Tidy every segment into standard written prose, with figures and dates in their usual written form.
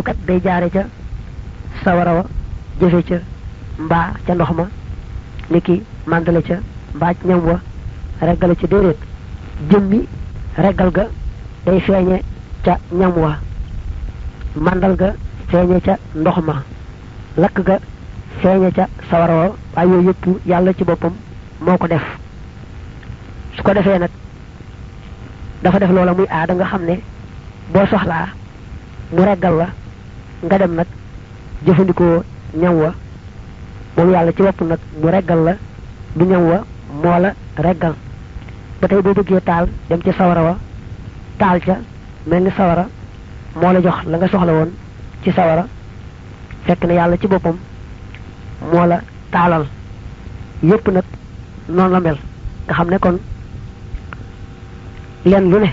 du kat day jaare ca sawara wa jëfe ca mbaa ca ndox ma niki màndale ca mbaa ci ñam wa reggale ca déedéet jëmmi reggal ga day feeñe ca ñam wa màndal ga feeñe ca ndox ma lakk ga feeñe ca sawara wa waaye yooyu yëpp yàlla ci boppam moo ko def su ko defee nag dafa def loola muy aada nga xam ne boo soxlaa mu reggal la nga dem nag jëfandikoo ñam wa moom yàlla ci bopp nag mu reggal la du ñam wa moo la reggal ba tey boo bëggee taal dem ci sawara wa taal ca mel ni sawara moo la jox la nga soxla woon ci sawara fekk na yàlla ci boppam moo la taalal yépp nag noonu la mel nga xam ne kon leen lu ne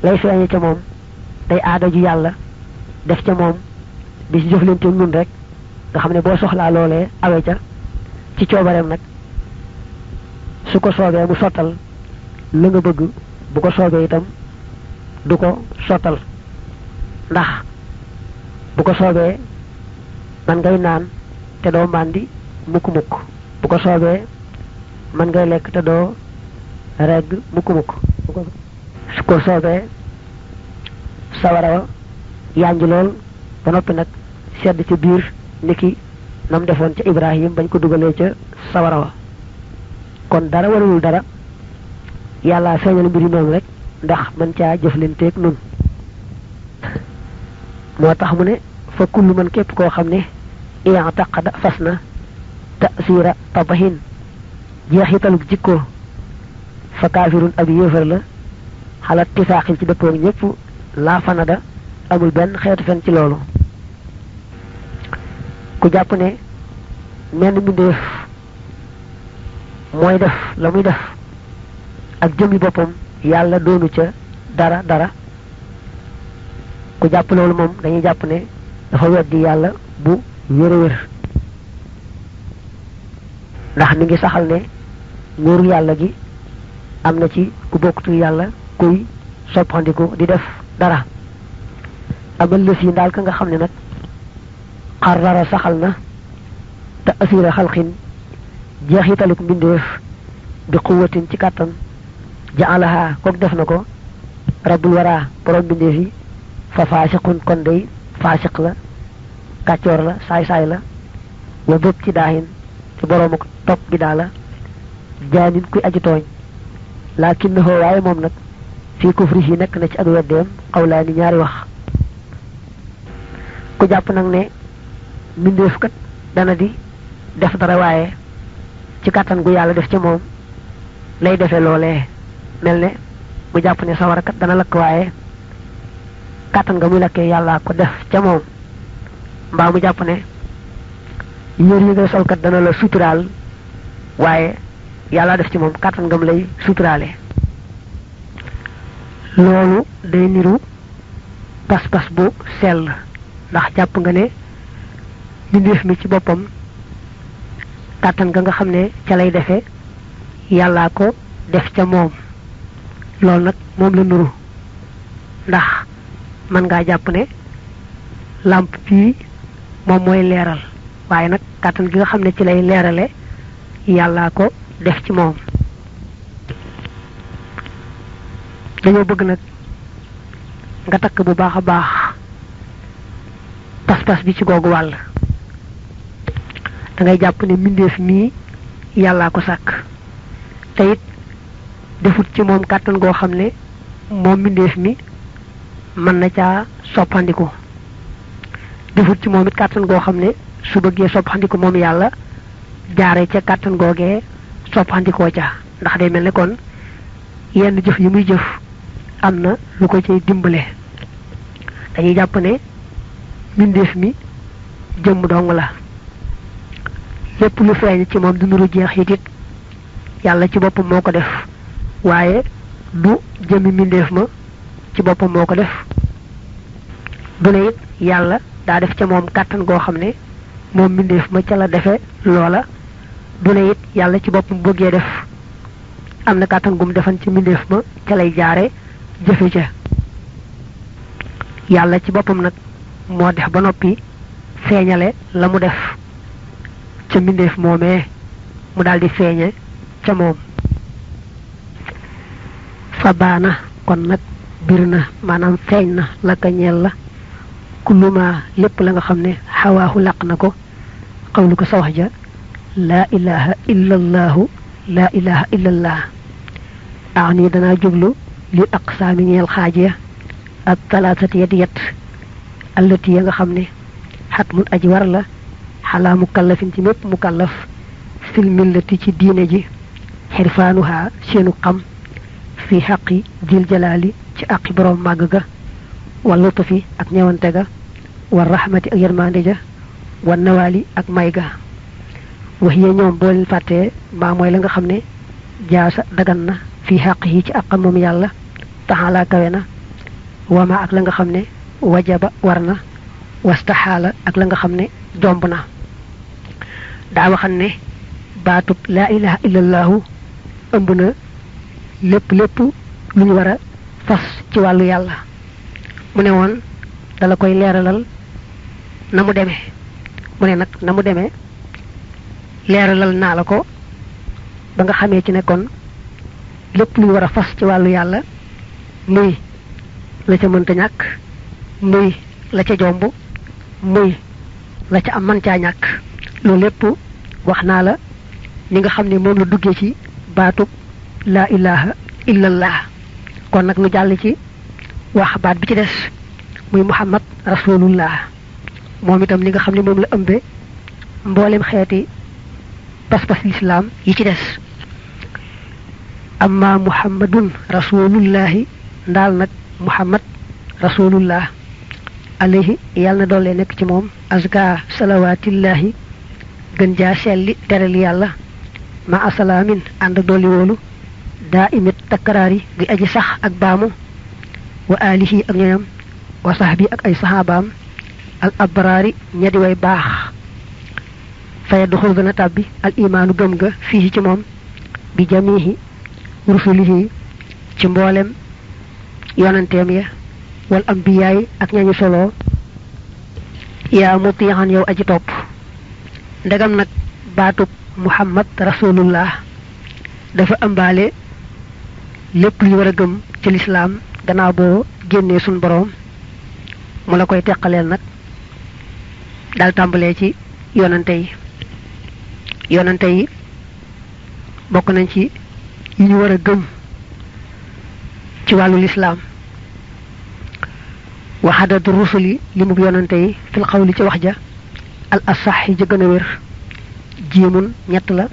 lay feeñe ca moom day aada ju yàlla def ca moom di ci jëflante nun rek nga xam ne boo soxlaa loolee awe ca ci coobareem nag su ko soobee mu sottal la nga bëgg bu ko soobee itam du ko sottal ndax bu ko soobee man ngay naan te doo màndi mukk-mukk bu ko soobee man ngay lekk te doo regg mukk-mukk su ko soobee sawara wa yànj lool ba noppi nag sedd ca biir niki nam defoon ca Ibrahim bañ ko dugalee ca sawara wa kon dara warul dara yàlla feeñal mbiri noonu rek ndax man caa jëflanteeg nun moo tax mu ne fa kullu man képp koo xam ne i'taqada fas na ta'sira tabahin jeexitalug jikko fa kaafirun ab yéefar la xalaat tisaaxil ci dëppoog ñëpp laa fanada amul benn xeetu fen ci loolu ku jàpp ne menn mbindeef mooy def la muy def ak jëmmi boppam yàlla doonu ca dara ku jàpp loolu moom dañuy jàpp ne dafa weddi yàlla bu wér ndax mi ngi saxal ne nguuru yàlla gi am na ci ku bokkutul yàlla kuy soppandiku di def dara amal lës yi ndaal ka nga xam ne nag xarrara saxal na te asira xalxin jeexitaluk mbindeef bi quwwatin ci kàttan jaalaha kook def na ko rabbul wara borom mbindeef yi fa faasiqun kon day faasiq la kàccoor la saay-saay la wa bépp ci daahin ci boroomu topp bi daa la jaanin kuy aji tooñ lakinnahu waaye moom nag fii kufrihi nekk na ci ak weddeem xawlaani ñaari wax ku jàpp nag ne mbindeef kat dana di def dara waaye ci kàttan gu yàlla def ci moom lay defe loolee mel ne mu jàpp ne sawara kat dana lakk waaye kàttan nga muy lakkee yàlla ko def ca moom mbaa mu jàpp ne yër yi ngay solkat dana la suturaal waaye yàlla def ci moom kàttan ngam lay suturaale loolu day niru pas-pas bu sell ndax jàpp nga ne mbindeef mi ci boppam kàttan nga xam ne ca lay defe yàllaa ko def ca moom loolu nag moom la nuru ndax mën ngaa jàpp ne làmp bii moom mooy leeral waaye nag kàttan gi nga xam ne ci lay leerale yàllaa ko def ci moom dañoo bëgg nag nga takk bu baax a baax pas-pas bi ci googu wàll da ngay jàpp ne mbindeef mii yàllaa ko sàkk te it defut ci moom kàttan goo xam ne moom mbindeef mi mën na caa soppandiku defut ci moom it kàttan goo xam ne su bëggee soppandiku moom yàlla jaare ca kàttan googee soppandikoo ca ndax day mel ne kon yenn jëf yi muy jëf am na lu ko cay dimbale dañuy jàpp ne mbindeef mi jëmm dong la lépp lu feeñ ci moom du nuru jeex it yàlla ci boppam moo ko def waaye du jëmmi mbindeef ma ci boppam moo ko def du ne it yàlla daa def ca moom kàttan goo xam ne moom mbindeef ma ca la defe loola du ne it yàlla ci boppam bëggee def am na kàttan gum defan ci mbindeef ma ca lay jaare jëfe ca yàlla ci boppam nag moo def ba noppi feeñale la mu def ca mbindeef moomee mu daldi feeñe ca moom fa baana kon nag bir na maanaam feeñ na la ka ñeel la kulluma lépp la nga xam ne xawaahu laq na ko xawlu ko sa wax ja laa ilaha illa allahu laa ilaha illa allah ani danaa jublu li aqsaami ñeel xaaj ya ak talaatati yet allati ya nga xam ne xat mun aji war la xalaa mukallafin ci mépp mukallaf fil millati ci diine ji xirfaanuha seenu xam fi xaqi dil jalaali ci aqi borom màgg ga wa lutfi ak ñewante ga wa rahmati ak yermande ja wa nawali ak may ga wax ye ñoom boo leen fàttee maa mooy la nga xam ne jaasa dagan na fi xaqi ci aqam moom yàlla taxala kawe na wama ak la nga xam ne wajaba war na wastaxaala ak la nga xam ne jomb na daa waxan ne baatub laa ilaha illallahu ëmb na lépp lu ñu war a fas ci wàllu yàlla mu ne woon dala koy leeralal na mu demee mu ne nag na mu demee leeralal naa la ko ba nga xamee ci ne kon lépp lu ñu war a fas ci wàllu yàlla muy la ca mënta ñàkk muy la ca jomb muy la ca am man caa ñàkk loolu lépp wax naa la ni nga xam ne moom la duggee ci baatub laa ilaha illallah kon nag nu jàll ci wax baat bi ci des muy muhammad rasulullah moom itam li nga xam ne moom la ëmbe mboolem xeeti pas-pas l'islam yi ci des amma muhammadun rasulullahi ndaal nag muhammad rasulullah alayhi yàlla na doole nekk ci moom azka salawatillahi gën jaa selli teral yàlla ma asalaamin ànd dolli woolu daa imit takkaraari gi aji sax ak baamu wa alihi ak ñoñam wa sahbi ak ay sahabaam al abraari ñadi way baax faya duxul gën a tàbbi al imaanu gëm ga fii ci moom bi jamihi rusulihi ci mboolem yonanteem ya wal ambiyaay ak ñañu solo yaa mutiixan yow aji topp ndegam nag baatub muhammad rasulullah dafa ëmbaale lépp lu war a gëm ci lislaam gannaaw boo génnee suñ boroom mu la koy teqaleel nag dal tàmbalee ci yonante yi bokk nañ ci yi ñu war a gëm ci wàllu lislaam waxadatu rusuli li mu yonante yi fil xawli ci wax ja al asax yi ja gën a wér jiimun ñett la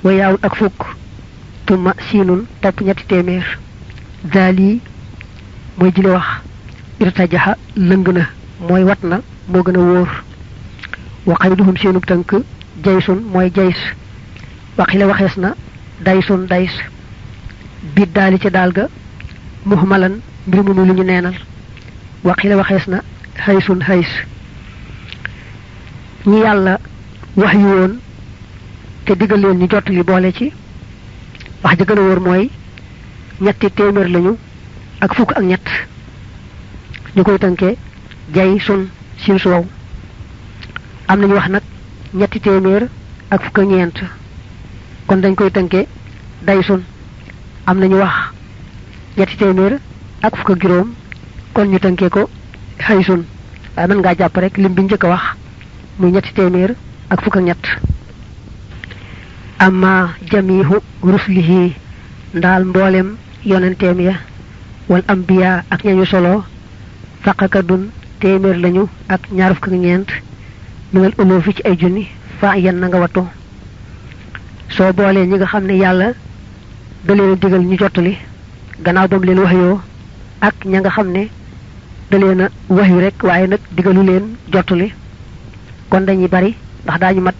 wa yaawul ak fukk tuma siinun topp ñetti téeméer daali mooy jile wax irtajaxa lëng na mooy wat na moo gën a wóor wa xayduhum seenub tënk jaysun mooy jays waxi la waxees na daysun days biit daali ca daal ga muhmalan mbir mu lu ñu neenal waxi la waxees na xaysun xays ñi yàlla wax yu woon te diggal leen ñu jot li boole ci wax ja gën a wóor mooy ñetti téeméer lañu ak fukk ak ñett ñu koy tënkee jay sun sin su wow am nañu wax nag ñetti téeméer ak fukk ak ñeent kon dañ koy tënkee day sun am nañu wax ñetti téeméer ak fukk ak juróom kon ñu tënkee ko xay sun waaye mën ngaa jàpp rek lim bi njëkk a wax muy ñetti téeméer ak fukk ak ñett amma jamihu rusulihi ndaal mboolem yonenteem ya wal ambiya ak ñañu solo faqakadun téeméer lañu ak ñaar fukk ak ñeent minal ulufi ci ay junni fa yan na nga wattu soo boolee ñi nga xam ne yàlla da leen a digal ñu jottali gannaaw ba mu leen waxyoo ak ña nga xam ne da leen a waxyu rek waaye nag digalu leen jottali kon dañuy bari ndax daañu mat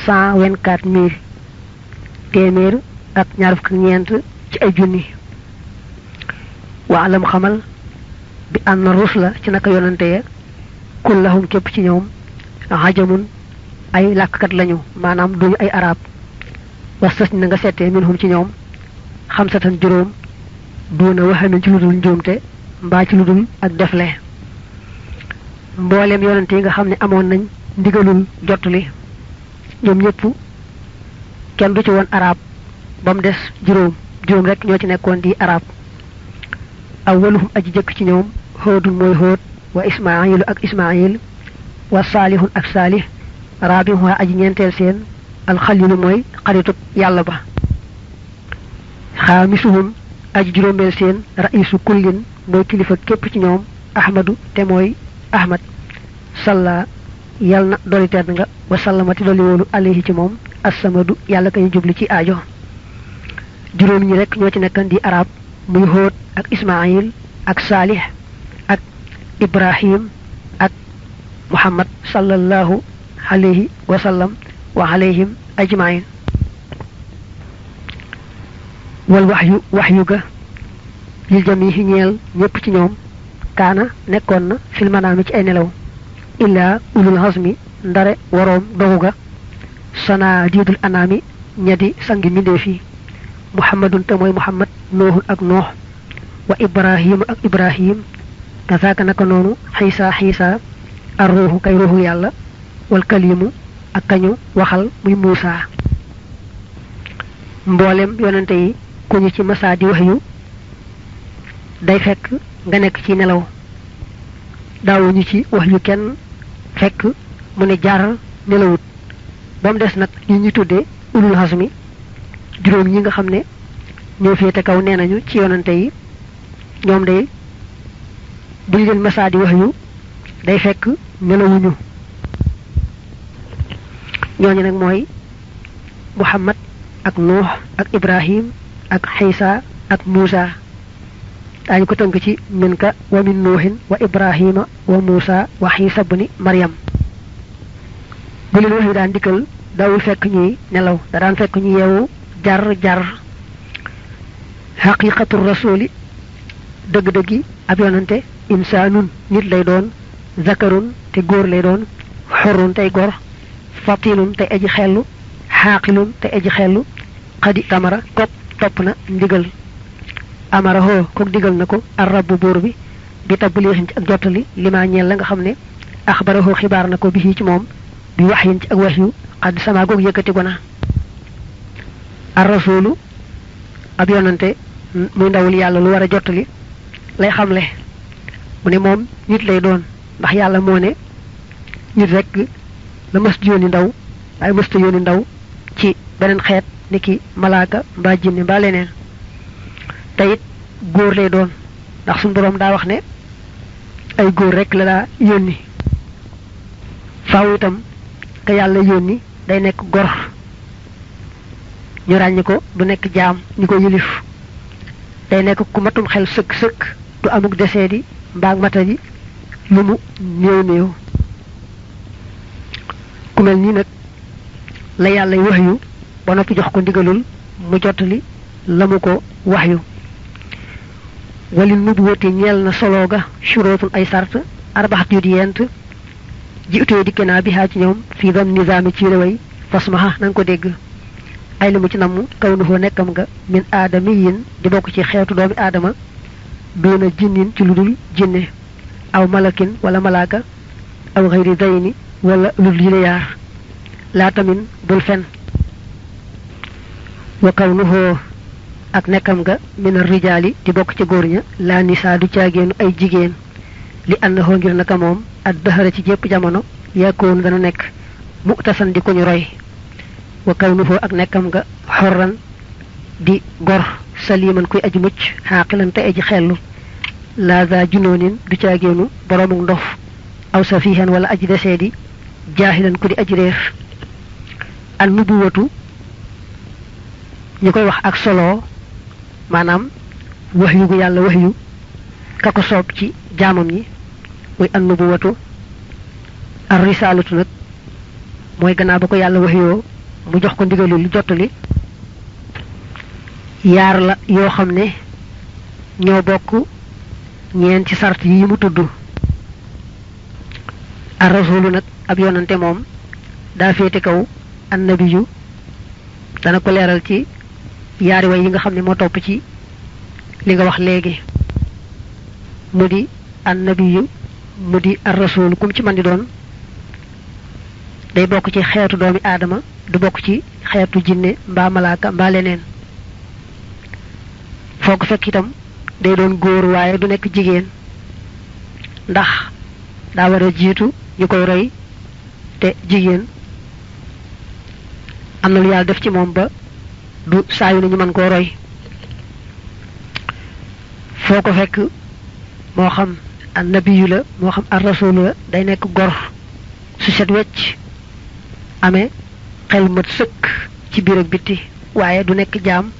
124 000 téeméer ak ñaar fukk ak ñeent ci ay junni waalam xamal bi anna rusla ci naka yonante ya kullahum képp ci ñoom hajamun ay làkkat lañu maanaam duñu ay arab wastas na nga seetee minhum ci ñoom xamsatan juróom duuna waxamin ci ludul njuumte mbaa ci ludul ak defle mboolem yonante yi nga xam ne amoon nañ ndigalul jottali ñoom ñëpp kenn du ci woon arab ba mu des juróom rek ñoo ci nekkoon di arab awwaluhum aji jëkk ci ñoom Hóodun mooy Hóod wa Ismaayilu ak Ismaayil wa Saalihun ak Saalih raabihum waa aji ñeenteel seen alxalilu mooy xaritub yàlla ba xaamisuhum aji juróomeel seen raisu kullin mooy kilifa képp ci ñoom ahmadu te mooy ahmad salla yal na doli tedd nga wa sallamati doli wóolu alayhi ci moom assamadu yàlla kay jubli ci aajo juróom ñi rek ñoo ci nekkan di arab muy Hóod ak Ismaayil ak Saalih ak Ibrahim ak Muhammad sallallahu alayhi wa sallam wa alayhim ajmain wal waxyu ga lil jamihi ñeel ñépp ci ñoom kaana nekkoon na fil manaami ci ay nelaw illaa ulul azmi ndare waroom dogu ga sanaadiidul anaami ñadi sangi mbindeef yi muhammadun te mooy muhammad noohun ak noox wa ibrahima ak ibrahim kasaaka naka noonu xiisa ar ruuxu kay ruuxu yàlla wal kalimu ak kañu waxal muy muusa mboolem yonente yi ku ñu ci masaa di wax yu day fekk nga nekk ci nelaw daawuñu ci wax yu kenn fekk mu ne jaar nelawut ba mu des nag ñi ñu tuddee ulul hasmi juróom ñi nga xam ne ñoo féete kaw nee nañu ci yonante yi ñoom day buñ leen masaa di wax yu day fekk nelawuñu ñooñu nag mooy Muhammad ak Nuux ak Ibrahim ak Xiisa ak Muusa daañu ko tënk ci min ka wa min Nuuhin wa Ibrahima wa Muusa wa Xiisa bni Maryam bu leen wax yu daan dikkal dawul fekk ñuy nelaw da daan fekk ñu yeewu jar xaqiqatu rasuli dëgg-dëggi ab yonante insaanun nit lay doon zakarun te góor lay doon xorun tey gor fatilun te aji xellu xaaqilun te aji xellu xadi tamara kok topp na ndigal amara hoo kook digal na ko ar rabbu buur bi bi tabliixin ci ak jottali limaa ñeel la nga xam ne axbara hoo xibaar na ko bi ci moom bi waxyin ci ak wax yu xadd sama goog yëkkati gona ar rasulu ab yonante muy ndawul yàlla lu war a jottali lay xamle mu ne moom nit lay doon ndax yàlla moo ne nit rek la mës yónni ndaw waaye mësta yónni ndaw ci beneen xeet niki malaaka mbaa jinne mbaa leneen te it góor lay doon ndax suñu boroom daa wax ne ay góor rek la daa yónni faaw itam ka yàlla yónni day nekk gor ñu ràññi ko du nekk jaam ñi ko yilif day nekk ku matum xel sëkk du amuk desee di mbaag mata ji lu mu néew ku mel nii nag la yàlla wax yu ba noppi jox ko ndigalul mu jottali la mu ko wax yu walil nubuwati ñeel na solo ga shurootun ay sart arbaxat yu di yent ji utee dikke naa bi ci ñoom fii dam nizaami ci réway fasmaha na nga ko dégg ay li mu ci namm kaw nu foo nekkam nga min aadamiyin di bokk ci xeetu doomi aadama doona jinnin ci lu dul jinne aw malakin wala malaaka aw xëyri dayni wala lu dul yile yaar laa tamin bul fen wa kaw nu foo ak nekkam nga mina rijaali di bokk ci góor ña laa nisaa du caageenu ay jigéen li ànd xoo ngir naka moom ak dëxëra ci jépp jamono yàkkoonu dana nekk mu tasan di ko ñu roy wa kaw nu foo ak nekkam nga xorran di gor saliman kuy aji mucc xaaqilan te aji xellu laaza junoonin du caageenu boroomu ndof aw safihan wala aji desee di jaahilan ku di aji réer an nubuwatu ñu koy wax ak solo maanaam wax yu gu yàlla wax yu ka ko soob ci jaamam ñi muy an nubuwatu ar risalatu nag mooy gannaaw ba ko yàlla wax yoo mu jox ko ndigalul lu jottali yaar la yoo xam ne ñoo bokk ñeen ci sart yi mu tudd ar rasulu nag ab yonante moom daa féete kaw annabiyu dana ko leeral ci yaari way yi nga xam ne moo topp ci li nga wax léegi mu di annabiyu mudi ar rasul kum ci man di doon day bokk ci xeetu doomi aadama du bokk ci xeetu jinne mbaa malaaka mbaa leneen foo ko fekk itam day doon góor waaye du nekk jigéen ndax daa war a jiitu ñu koy roy te jigéen am na lu yàlla def ci moom ba du saayu nañu mën koo roy foo ko fekk moo xam an nabiyu la moo xam ar rasul la day nekk gor su set wecc amee xel mat sëkk ci biir ak bitti waaye du nekk jaam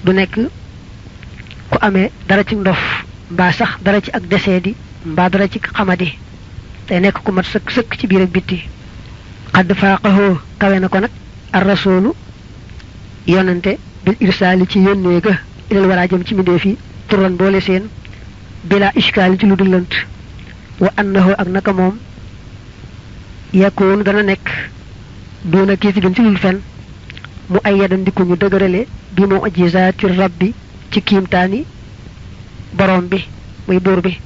du nekk ku amee dara ci ndof mbaa sax dara ci ak deseedi mbaa dara ci xamadi day nekk ku mat sëkk sëkk ci biir ak bitti xadd faaqahoo kawe na ko nag ar rasulu yonante bil irsaali ci yónnee ga ilal waraa jëm ci mindee fi turan boole seen bila ishkaal ci lu dul lënt wa annahu ak naka moom yakkoonu dana nekk doona kii ci gën ci lul fen mu ay yadan dikku ñu dëgërale bi mu ajizaati rabbi ci kiimtaani borom bi muy buur bi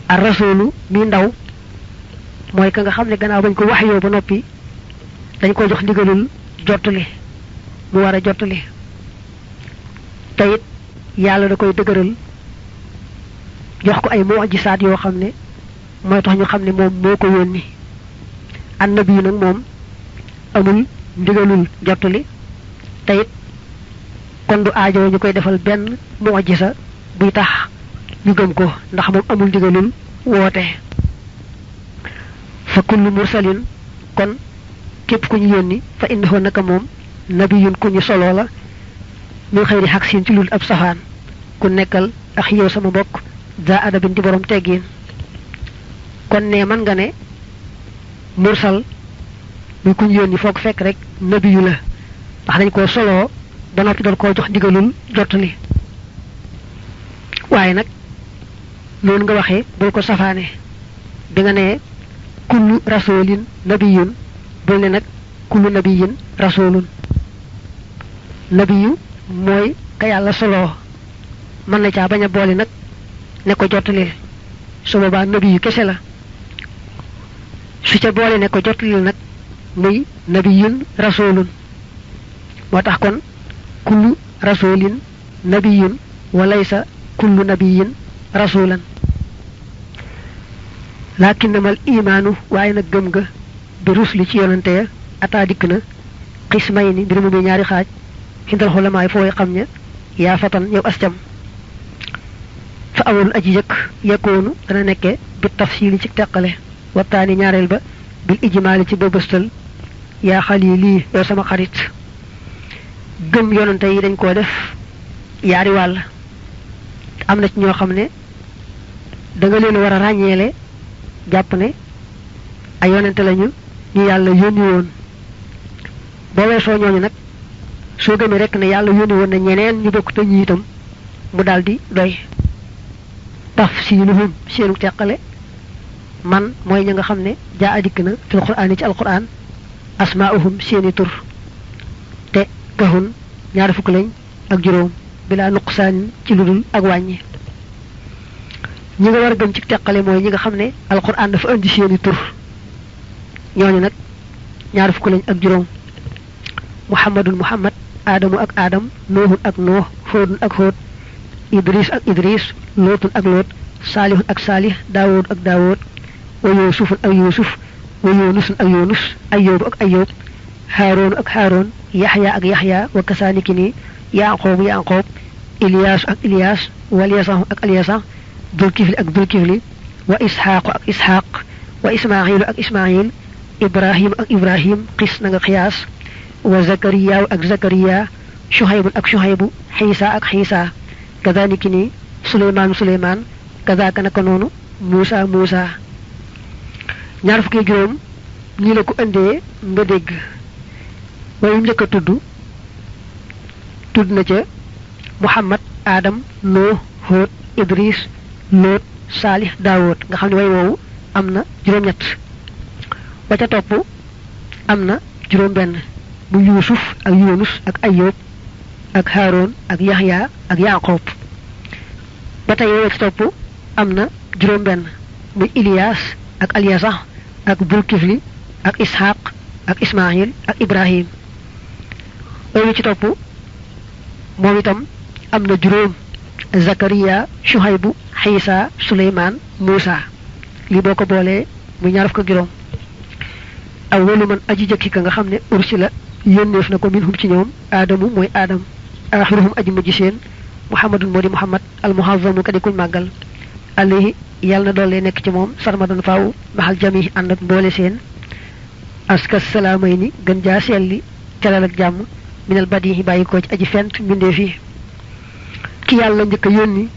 ar rasulu mi ndaw mooy ka nga xam ne gannaaw bañ ko wax yoo ba noppi dañ ko jox ndigalul jottali mu war a jottali te it yàlla da koy dëgëral jox ko ay mu'jisaat yoo xam ne mooy tax ñu xam ne moom moo ko yónni annabi nag moom amul ndigalul jottali te it kon du aajo ñu koy defal benn mu'jisa buy tax ñu gëm ko ndax moom amul ndigalul woote fa kullu mursalin kon képp ku ñu yónni fa innahu naka moom nabiyun ku ñu solo la min xëyri xaq siin ci lul ab safaan ku nekkal ak yow sama mbokk daa adabin di borom teggiin kon ne man nga ne mursal muy ku ñu yónni foog fekk rek nabiyu la ndax dañ koo soloo ba noppi doon koo jox ndigalul jottali waaye nag noonu nga waxee bul ko safaane bi nga ne kullu rasulin nabiyun bul ne nag kullu nabiyin rasulun nabiyu mooy ka yàlla soloo mën na caa bañ a boole nag ne ko jottalil su boobaa nabiyu kese la su ca boole ne ko jottalil nag muy nabiyun rasulun moo tax kon kullu rasulin nabiyun walaysa kullu nabiyin rasulan lakinnamal imaanu waaye nag gëm nga bi rusli ci yonante ya ataa dikk na xismayni mbir mu ñaari xaaj xindal xulamaay fooy xam ne yaa fatan yow ascam fa awalul aji jëkk yakkoonu dana nekke bi tafsili ci teqale waxtaani ñaareel ba bil ijmaali ci bëbëstal yaa xalili yow sama xarit gëm yonante yi dañ koo def yaari wàll am na ci ñoo xam ne da nga leen war a ràññeele jàpp ne ay yonante lañu ñu yàlla yónni woon boo weesoo ñooñu nag soo gëmee rek ne yàlla yónni woon na ñeneen ñu bokk te ñi itam mu daldi doy tafsiluhum seenu teqale man mooy ña nga xam ne jaa adikk na fil qur'aan ci alquran asmaa'uhum seeni tur te kahun ñaar fukk lañ ak juróom bilaa nuqsaan ci ludul ak wàññi ñi nga war a gëm ci teqale mooy ñi nga xam ne alquran dafa indi seeni tur ñooñu nag ñaar fukk lañ ak juróom muhammadun muhammad aadamu ak aadam noohun ak nooh hóodun ak hóod idris ak idris lootun ak loot saalihun ak saalih daawud ak daawud wa yuusufun ak yuusuf wa yunusun ak yunus ayyoobu ak ayyoob haaroonu ak haaroon yaxya ak yaxya wa kasaaniki ni yaaqoobu yaaqoob iliyaasu ak iliyaas walyasahu ak alyasax dulkifli ak dulkifli wa isxaaqu ak isxaaq wa ismaaxilu ak ismaaxil ibrahim ak ibrahim xis na nga xiyaas wa zakariyaaw ak zakariya shuhaybun ak shuhaybu xiisa ak xiisa kadaliki ni suleymaanu suleymaan kadaaka naka noonu muusa muusa ñaar fukki juróom ñi la ko indee nga dégg wayu njëkk a tudd na ca muhammad adam nuh hóot idris loot saalih daawud nga xam ne way woowu am na juróom-ñett ba ca topp am na juróom-benn bu yuusuf ak yunus ak ayyub ak haaroon ak yaxya ak yaaqoob ba tey woo ci topp am na juróom benn muy Ilias ak Aliasa ak Bulkifli ak Ishaq ak Ismaïl ak Ibrahim loolu ci topp moom itam am na juróom Zakariya Shuhaybu Xiisa Suleymaan Muusa li boo ko boolee muy ñaar fukk ak juróom awwalu man aji jëkki ka nga xam ne ursila yónneef na ko minhum ci ñoom aadamu mooy aadam axiruhum aji mujj seen muhammadun moo di muhammad al muhazzamu ka di kuñ màggal alayhi yàlla na doole nekk ci moom sarmadan faaw maxal jami ànd ak mboole seen aska salaamay ni gën jaa selli calal ak jàmm minal badihi bàyyi ko ci aji fent mbindeef yi ki yàlla njëkk a yónni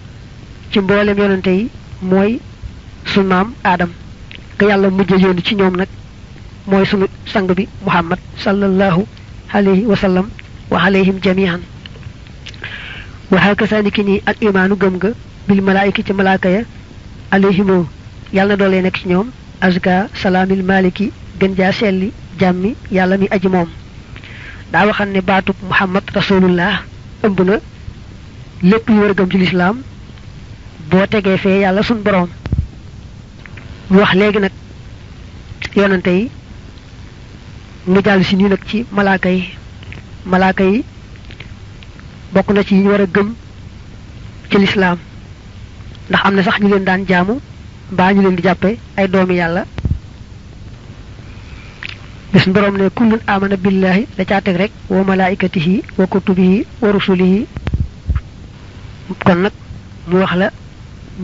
ci mboolem yonante yi mooy sunu maam aadam ka yàlla mujj a yónni ci ñoom nag mooy sunu sang bi muhammad sallallahu alayhi wa sallam wa alayhim jami'an wa hakaza niki ni al imaanu gëm nga bil malaayiki ci malaaka ya alayhimu yàlla na doole nekk ci ñoom azka salaamil maliki gën jaa selli jàmmi yàlla mi aji moom daa waxam ne baatub muhammad rasulullah ëmb na lépp lu war a gëm ci lislaam boo tegee fee yàlla sun boroom mu wax léegi nag yonante yi mu jàll si nii nag ci malaaka yi bokk na ci yi ñu war a gëm ci lislaam ndax am na sax ñu leen daan jaamu mbaa ñu leen di jàppe ay doomi yàlla bis borom ne kullun amana billahi da caa teg rek wa malaikatihi wa kutubihi wa rusulihi kon nag mu wax la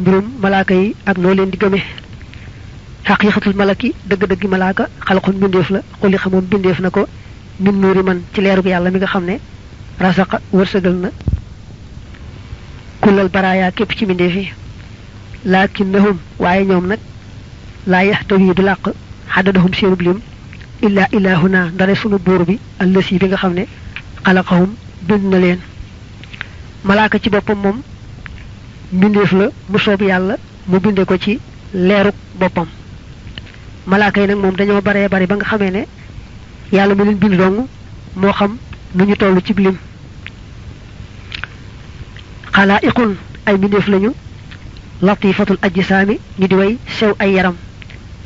mbirum malaaka yi ak noo leen di gëme xaqiqatul malaki dëgg-dëggi malaaka xalqun bindeef la xuli xamoon bindeef na ko min nuuri man ci leerug yàlla mi nga xam ne rasaqa wërsëgal na kullal baraaya képp ci bindeef yi lakinnahum waaye ñoom nag laa yaxtawi du làq xaddadahum seenub lim illaa ilahuna ndare sunu buur bi allasi bi nga xam ne xalaqahum bind na leen malaaka ci boppam moom bindeef la mu soob yàlla mu binde ko ci leerug boppam malaaka yi nag moom dañoo baree bari ba nga xamee ne yàlla mu leen bind dong moo xam nu ñu toll ci lim xalaa'iqun ay bindeef lañu latifatul ajsaami ñu di way sew ay yaram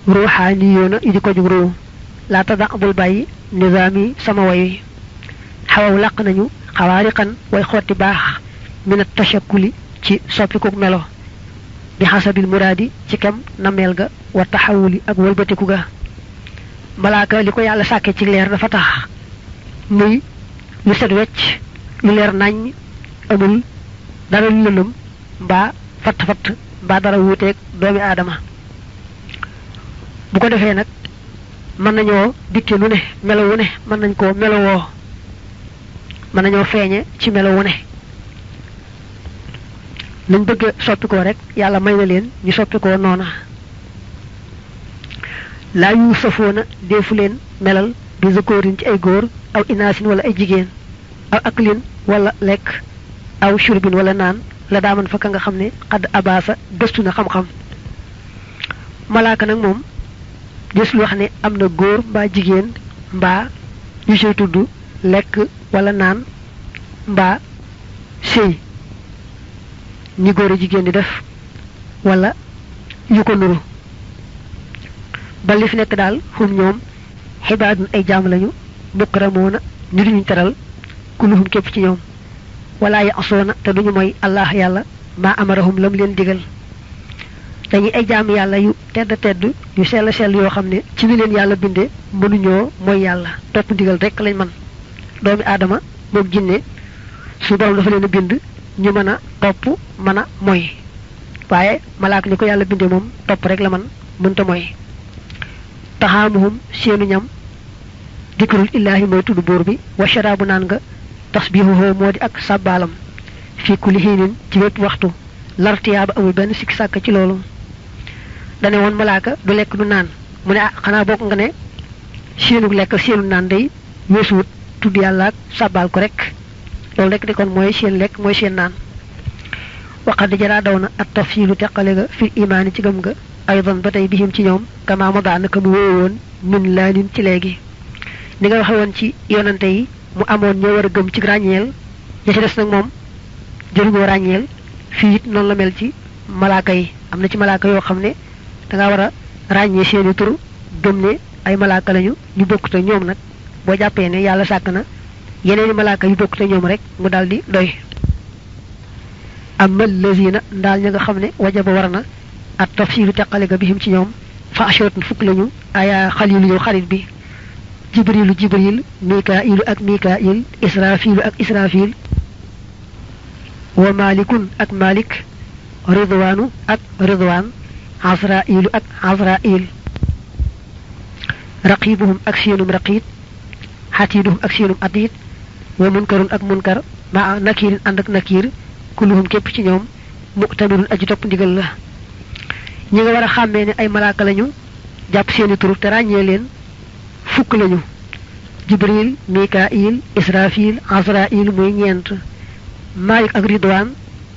ruuxaaniyoona yu di ko jug ruu laa tada bul bàyyi nizaami sama way xawaw làq nañu xawaariqan way xotti baax min at tashakkuli ci soppikuk melo bi xasabil muraadi ci kem nameel ga wa taxawuli ak wëlbatiku ga malaaka li ko yàlla sàkke ci leer dafa tax muy lu set wecc lu leer nañ amul dara lu lëlëm mbaa fatt mbaa dara wuuteeg doomi aadama bu ko defee nag mën nañoo dikke lu ne melo wu ne mën nañ koo melowoo mën nañoo feeñe ci melo wu ne lañ bëgg soppikoo rek yàlla may na leen ñu soppikoo noona laa yu safoona deefu leen melal bi zakoorin ci ay góor aw inaasin wala ay jigéen aw aklin wala lekk aw shurbin wala naan la daaman fa ka nga xam ne xadd abaasa gëstu na xam-xam malaaka nag moom desul wax ne am na góor mbaa jigéen mbaa yu sey tudd lekk wala naan mbaa sëy ñi góor a jigéen di def wala yu ko nuru ba li fi nekk daal xum ñoom xibaadun ay jaam lañu mukramoona ñu duñu teral kulluhum képp ci ñoom wala ya'soona te duñu mooy allah yàlla maa amarahum lam leen digal dañuy ay jaam yàlla yu tedd yu sell yoo xam ne ci li leen yàlla binde mënuñoo mooy yàlla topp ndigal rek lañ man doomi aadama moom jinne su borom dafa leen a bind ñu mën a topp mën a mooy waaye malaaka ni ko yàlla binde moom topp rek la man mënta mooy taxaamuhum seenu ñam dikrul illaahi mooy tudd buur bi wa sharaabu naan nga tasbihuhu moo di ak sàbbaalam fii kulli hiinin ci wépp waxtu lartiyaaba amul benn sikki sàkk ci loolu dane woon malaaka du lekk du naan mu ne xanaa bokk nga ne seenu lekk seenu naan day weesuwut tudd yàlla ak sàbbaal ko rek loolu rek de kon mooy seen lekk mooy seen naan waqad jaraa daw na at tafsilu teqale ga fil imaani ci gëm ga aydan ba tey bihim ci ñoom kama ma daanaka mu wéewe woon min laanin ci léegi ni nga waxe woon ci yonante yi mu amoon ñoo war a gëm ci ràññeel ña ci des nag moom jëruñoo ràññeel fii it noonu la mel ci malaaka yi am na ci malaaka yoo xam ne da nga war a ràññee seeni tur gëm ne ay malaaka lañu ñu bokkut ak ñoom nag boo jàppee ne yàlla sàkk na yeneeni malaaka yu bokkut ak ñoom rek mu daldi doy amal lazina ndaal ña nga xam ne wajaba war na at tafsilu teqale ga bihim ci ñoom fa asharatun fukk lañu aya xalilu yow xarit bi jibril mikailu ak mikail israfilu ak israfil wa malikun ak malik ridwanu ak ridwan azrailu ak azrail raqibuhum ak seenum raqib hatiduhum ak seenum atid wa munkarun ak munkar ma nakirin and ak nakir kulluhum képp ci ñoom mu'tamirun aji topp ndigal la ñi nga war a xàmmee ne ay malaaka lañu jàpp seeni tur te ràññee leen fukk lañu jibril mikail israfil azrail muy ñeent malik ak ridwan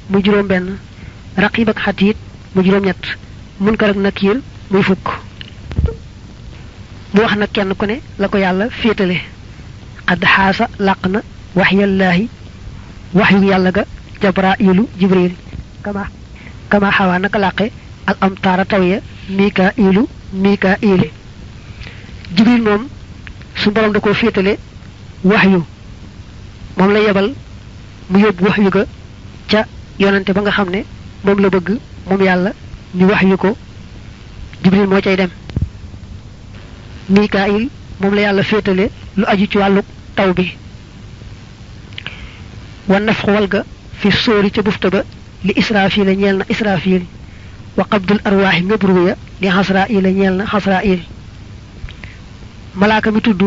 muy juróom benn raqib ak xatiit muy juróom ñett munkar ak nakir muy fukk mu wax nag kenn ku ne la ko yàlla féetale qad xaasa làq na waxyallaahi waxyu yàlla ga jabrailu jibril kama xawaa naka làqe al amtaara taw ya mikailu mikail jibril moom su borom da koo féetale waxyu moom la yebal mu yóbbu waxyu ga ca yonante ba nga xam ne moom la bëgg moom yàlla ñu waxyu ko jibril moo cay dem mikail moom la yàlla féetale lu aju ci wàllu taw bi wa nafxu walga fi sóori ca bufta ba li israfil ñeel na israfil wa qabdul arwaaxi mebruya li xasrail ñeel na xasrail malaaka mi tudd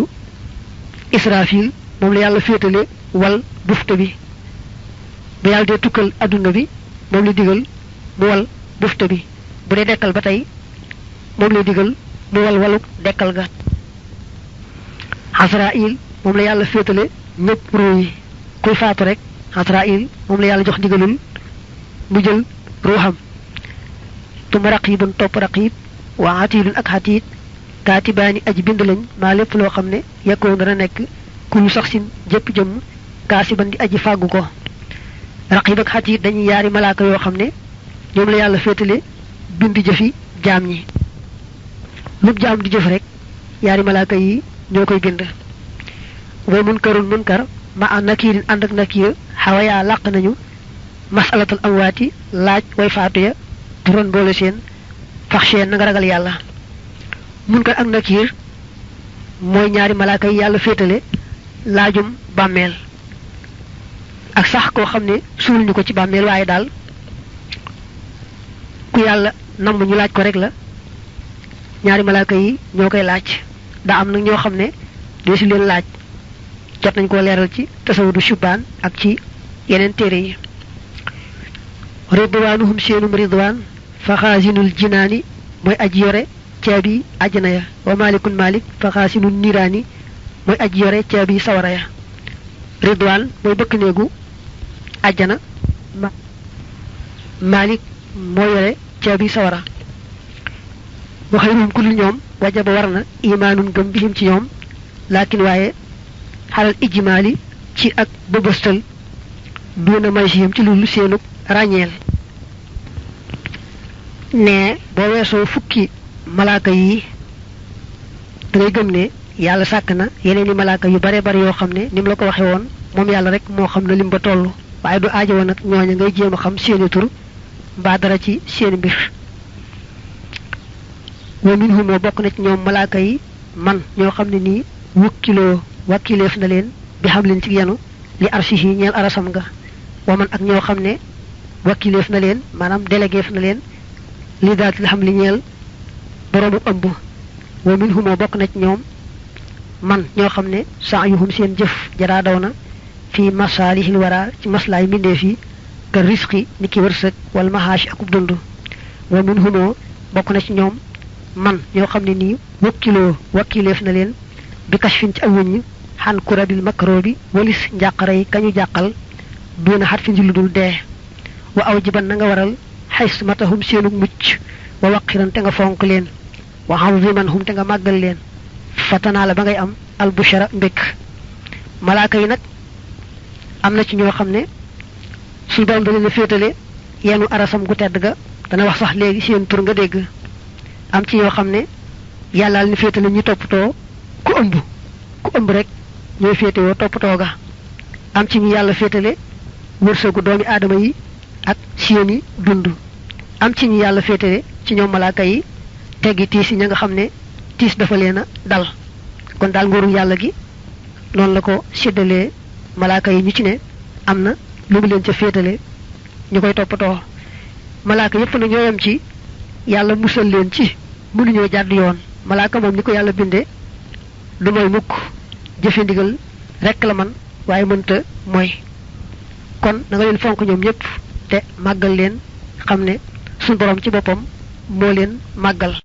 israfil moom la yàlla féetale wal bufta bi bu yàlla dee tukkal adduna bi moom la digal mu wal bufta bi bu dee dekkal ba tey moom la digal mu wal walu dekkal ga xasrail moom la yàlla féetale ñëpp ruu yi kuy faatu rek xasrail moom la yàlla jox ndigalul mu jël ruuxam tuma raqibun topp raqib wa atidun ak xatiit kaatibaani aji bind lañ maa lépp loo xam ne yekkoon dana nekk kullu sax sin jëpp jëmm kaasiban di aji fàggu ko raqib ak xatiit dañuy yaari malaaka yoo xam ne ñoom la yàlla féetale bind jëfi jaam ñi lu jaam di jëf rek yaari malaaka yi ñoo koy bind way munkarun munkar ma a nakirin ànd ak nakir xawayaa làq nañu masalatal amwaati laaj way faatu ya turon boole seen faxsheen na nga ragal yàlla munkar ak nakir mooy ñaari malaaka yi yàlla féetale laajum bàmmeel ak sax koo xam ne suul ñu ko ci bàmmeel waaye daal ku yàlla namm ñu laaj ko rek la ñaari malaaka yi ñoo koy laaj daa am nag ñoo xam ne dee si leen laaj jot nañ koo leeral ci tasawudu shubaan ak ci yeneen téere yi ridwanuhum seenum ridwan fa xaasinul jinaani mooy aji yore caabi àjjana ya wa malikun malik fa xaasinul niraani mooy aji yore caabi sawara ya ridwan mooy bëkk néegu àjjana malik moo yore caabi sawara wa xayruhum kullu ñoom wajaba war na imaanun gëm bihim ci ñoom laakin waaye xalal ijmaali ci ak bëbëstal duuna majhim ci lulu seenub ràññeel ne boo weesoo fukki malaaka yi da ngay gëm ne yàlla sàkk na yeneen i malaaka yu bare bare yoo xam ne ni mu la ko waxe woon moom yàlla rek moo xam na lim ba toll waaye du aajo woon nag ñooña ngay jéem a xam seeni tur mbaa dara ci seeni mbir wa minhum moo bokk na ci ñoom malaaka yi man ñoo xam ne nii wakkileef na leen bi xam leen ci yenu li arsihi ñeel arasam nga wa man ak ñoo xam ne wakkileef na leen maanaam déléguéef na leen li daal li xam li ñeel boroomu ëmb wa minhum moo bokk na ci ñoom man ñoo xam ne sa'yuhum seen jëf jaraa daw na fi masalihil wara ci maslaay mbindeef yi ka risqi ni ki wërsëg wal mahaashi akub dund wa minhum bokk na ci ñoom man ñoo xam ne nii wakkileef na leen bi kashfin ci awuñ xan kurabil makrobi walis njàqare yi kañu jàqal duuna xat fi njillu dul dee wa aw jiban na nga waral xays matahum seenu mucc wa waqiran te nga fonk leen wa aziman hum te nga màggal leen fatanaa la ba ngay am albushara mbékk malaaka yi nag am na ci ñoo xam ne suñu borom da leen a féetale yenu arasam gu tedd ga dana wax sax léegi seen tur nga dégg am ci yoo xam ne yàllaal ni féetale ñu toppatoo ku ëmb rek ñooy féetewoo toppatoo ga am ci ñu yàlla féetale wërsëgu doomi aadama yi ak seeni dund am ci ñu yàlla féetale ci ñoom malaaka yi teggi tiis yi ña nga xam ne tiis dafa leen a dal kon daal nguuru yàlla gi noonu la ko séddalee malaaka yi ñu ci ne am na lu mu leen ca féetale ñu koy toppatoo malaaka yépp na ñooyam ci yàlla musal leen ci mënuñoo jàdd yoon malaaka moom ni ko yàlla bindee du mooy mukk jëfe ndigal rekk la man waaye mënta mooy kon da nga leen fonk ñoom ñëpp te màggal leen xam ne suñ borom ci boppam moo leen màggal